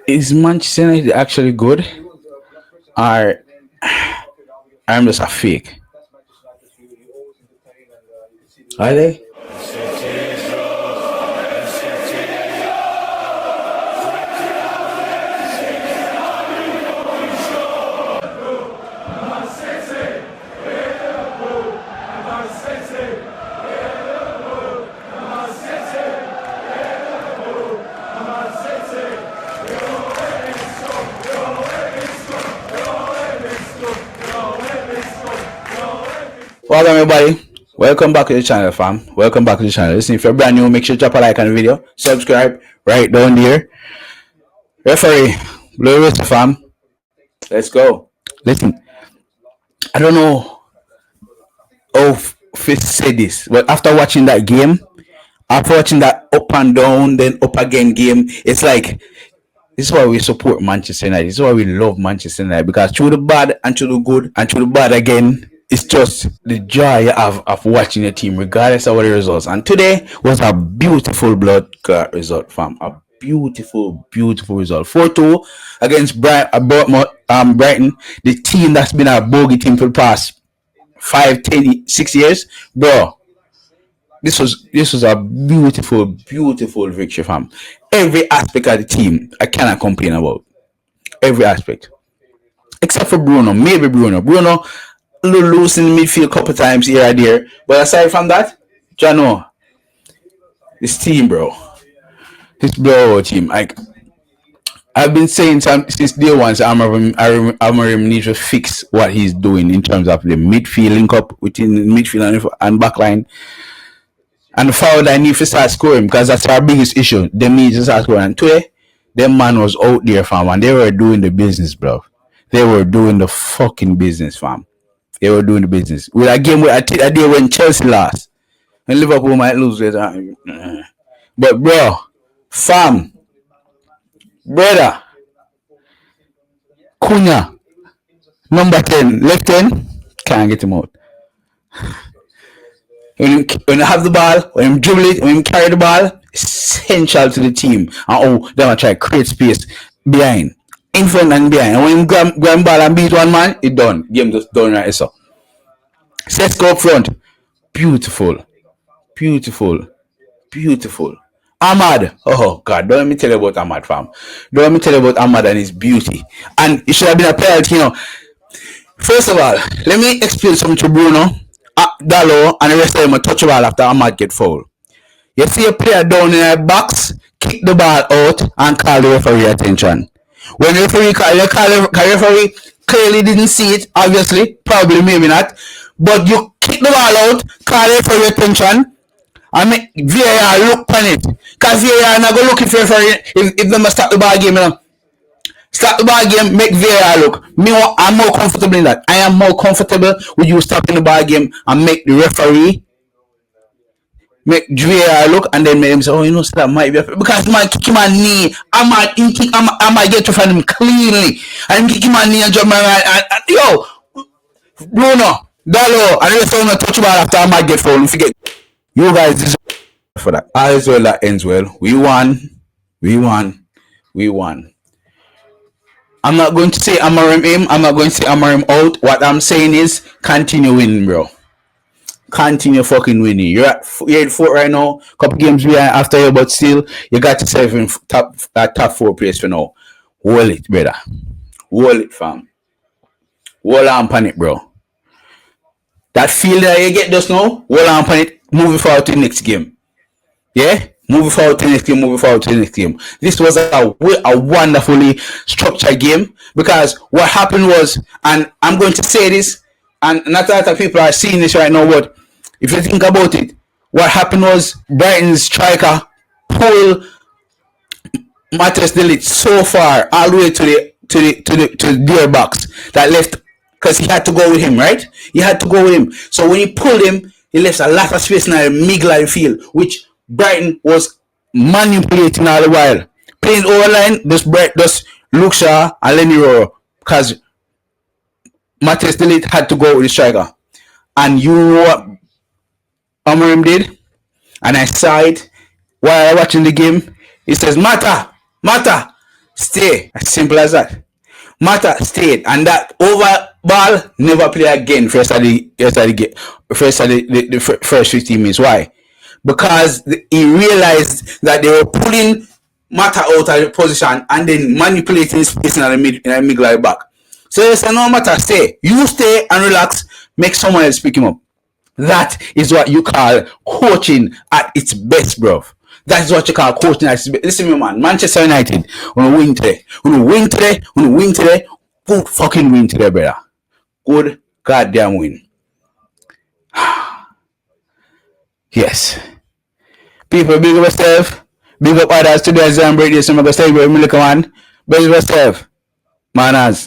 Is Manchester United actually good, or I'm just a fake? Are they? Welcome everybody. Welcome back to the channel, fam. Welcome back to the channel. Listen, if you're brand new, make sure to drop a like on the video. Subscribe right down there. Referee, blow it, fam. Let's go. Listen, I don't know how Fitz said this, but after watching that game, after watching that up and down, then up again game, it's like this is why we support Manchester United. This is why we love Manchester United, because through the bad and through the good and through the bad again, it's just the joy you have of watching your team, regardless of what the results. And today was a beautiful blood result, fam. A beautiful, beautiful result. 4-2 against Brighton, the team that's been a bogey team for the past 5, 10, 6 years, bro. This was a beautiful, beautiful victory, fam. Every aspect of the team, I cannot complain about. Every aspect, except for Bruno. Maybe Bruno, a little loose in the midfield a couple times here and there. But aside from that, Jano, this team, bro, this blowout team. Like I've been saying since day one, so Amorim needs to fix what he's doing in terms of the midfield link up within the midfield and backline. And the foul that need to start scoring, because that's our biggest issue. They need to start scoring. And today, them man was out there, fam, and they were doing the business, bro. They were doing the fucking business, fam. They were doing the business. With a game where I think a day when Chelsea lost, and Liverpool might lose later. But bro, fam, brother, Cunha, number 10, left 10, can't get him out. When you have the ball, when you dribble it, when you carry the ball, essential to the team. And they want to try to create space behind, in front and behind. And when you grab ball and beat one man, it's done. Game just done right so. Sesko up front. Beautiful. Beautiful. Beautiful. Ahmad. Oh God, don't let me tell you about Ahmad, fam. Don't let me tell you about Ahmad and his beauty. And it should have been a penalty, you know. First of all, let me explain something to Bruno, Dallo, and the rest of them a touch the ball after Ahmad get fouled. You see a player down in the box, kick the ball out and call the referee attention. When the referee referee clearly didn't see it, obviously, probably maybe not, but you kick the ball out, call the referee attention, and make VAR look on it. Because VAR not going to look for referee if they must stop the ball game, you know. Start the ball game, make VAR look. I'm more comfortable in that. I am more comfortable with you stopping the ball game and make the referee make VAR look, and then make him say, oh, you know, so that might be because man kick him on knee. I might get to find him cleanly. And kick him on knee and jump my man. And yo, Bruno, Dallo, and the rest of them touch the ball after I might get fouled. Forget. You guys deserve for that. All is well that ends well. We won. I'm not going to say Amorim in. I'm not going to say Amorim out. What I'm saying is continue winning, bro. Continue fucking winning. You're at 4 right now. Couple games behind after you, but still you got yourself in top 4 place for now. Hold it, brother. Hold it, fam. Hold on on it, bro. That feel that you get just now, hold on on it. Moving forward to the next game. Yeah? Moving forward to the next game. This was a wonderfully structured game, because what happened was, and I'm going to say this, and not a lot of people are seeing this right now, but if you think about it, what happened was Brighton's striker pulled manutd so far all the way to their box that left, because he had to go with him, right? He had to go with him. So when he pulled him, he left a lot of space in the middle of the field, which Brighton was manipulating all the while. Playing overline, just Luke Shaw and Lenny Roro, because manutd had to go with the striker. And you know what Amorim did? And I saw it while I was watching the game. He says, Mata, stay. As simple as that. Mata stayed, and that over ball never play again. First 15 minutes. Why? Because he realized that they were pulling Mata out of the position and then manipulating space in the middle of the back. So they said, no Mata, stay. You stay and relax. Make someone else pick him up. That is what you call coaching at its best, bro. That is what you call coaching at its best. Listen, me, man. Manchester United, when we win today, good fucking win today, brother. Good goddamn win. Yes. People, big up yourself. Big up others today as I'm break this. I'm going to celebrate me, little man. Big up yourself. Manaz.